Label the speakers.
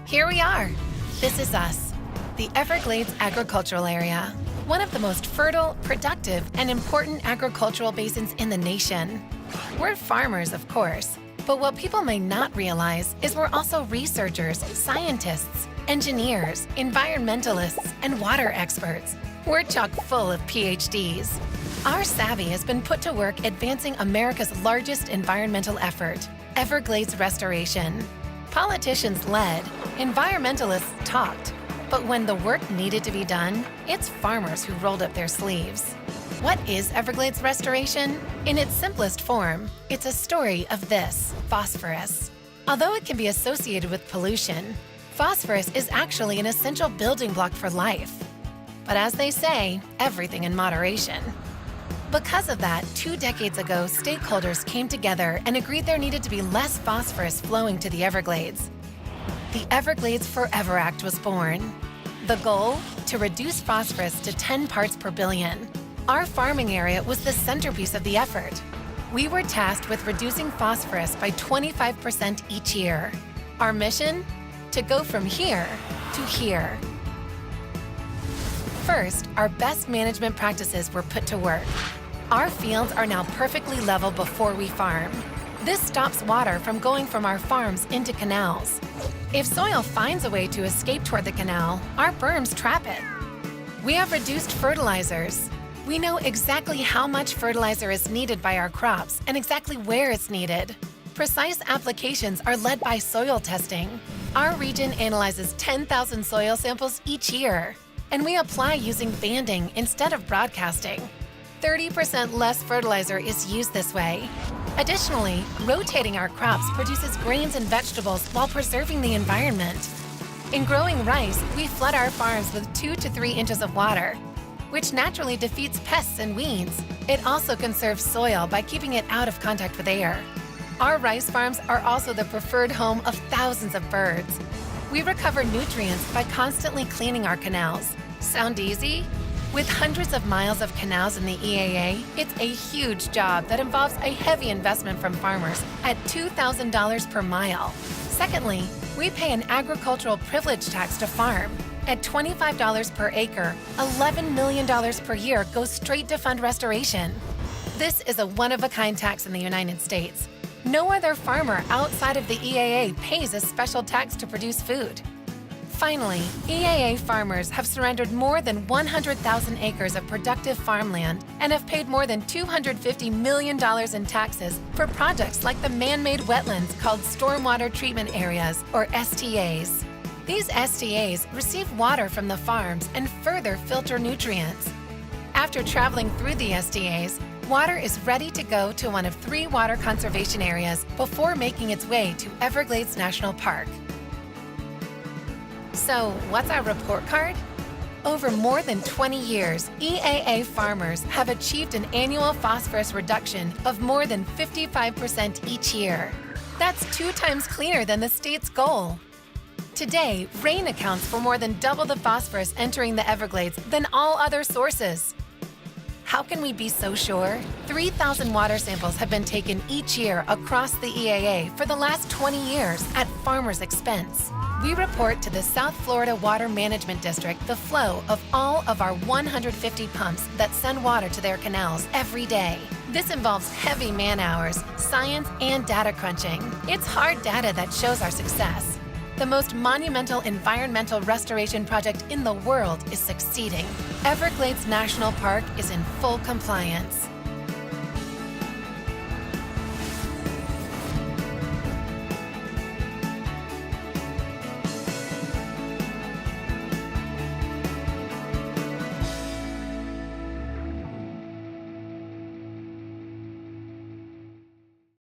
Speaker 1: Here we are. This is us, the Everglades Agricultural Area, one of the most fertile, productive, and important agricultural basins in the nation. We're farmers, of course, but what people may not realize is we're also researchers, scientists, engineers, environmentalists, and water experts. We're chock full of PhDs. Our savvy has been put to work advancing America's largest environmental effort, Everglades restoration. Politicians led, environmentalists talked, but when the work needed to be done, it's farmers who rolled up their sleeves. What is Everglades restoration? In its simplest form, it's a story of this, phosphorus. Although it can be associated with pollution, phosphorus is actually an essential building block for life. But as they say, everything in moderation. Because of that, 2 decades ago, stakeholders came together and agreed there needed to be less phosphorus flowing to the Everglades. The Everglades Forever Act was born. The goal? To reduce phosphorus to 10 parts per billion. Our farming area was the centerpiece of the effort. We were tasked with reducing phosphorus by 25% each year. Our mission? To go from here to here. First, our best management practices were put to work. Our fields are now perfectly level before we farm. This stops water from going from our farms into canals. If soil finds a way to escape toward the canal, our berms trap it. We have reduced fertilizers. We know exactly how much fertilizer is needed by our crops and exactly where it's needed. Precise applications are led by soil testing. Our region analyzes 10,000 soil samples each year, and we apply using banding instead of broadcasting. 30% less fertilizer is used this way. Additionally, rotating our crops produces grains and vegetables while preserving the environment. In growing rice, we flood our farms with 2 to 3 inches of water, which naturally defeats pests and weeds. It also conserves soil by keeping it out of contact with air. Our rice farms are also the preferred home of thousands of birds. We recover nutrients by constantly cleaning our canals. Sound easy? With hundreds of miles of canals in the EAA, it's a huge job that involves a heavy investment from farmers at $2,000 per mile. Secondly, we pay an agricultural privilege tax to farm. At $25 per acre, $11 million per year goes straight to fund restoration. This is a one-of-a-kind tax in the United States. No other farmer outside of the EAA pays a special tax to produce food. Finally, EAA farmers have surrendered more than 100,000 acres of productive farmland and have paid more than $250 million in taxes for projects like the man-made wetlands called Stormwater Treatment Areas, or STAs. These STAs receive water from the farms and further filter nutrients. After traveling through the STAs, water is ready to go to one of 3 water conservation areas before making its way to Everglades National Park. So, what's our report card? Over more than 20 years, EAA farmers have achieved an annual phosphorus reduction of more than 55% each year. That's 2 times cleaner than the state's goal. Today, rain accounts for more than double the phosphorus entering the Everglades than all other sources. How can we be so sure? 3,000 water samples have been taken each year across the EAA for the last 20 years at farmers' expense. We report to the South Florida Water Management District the flow of all of our 150 pumps that send water to their canals every day. This involves heavy man-hours, science, and data crunching. It's hard data that shows our success. The most monumental environmental restoration project in the world is succeeding. Everglades National Park is in full compliance.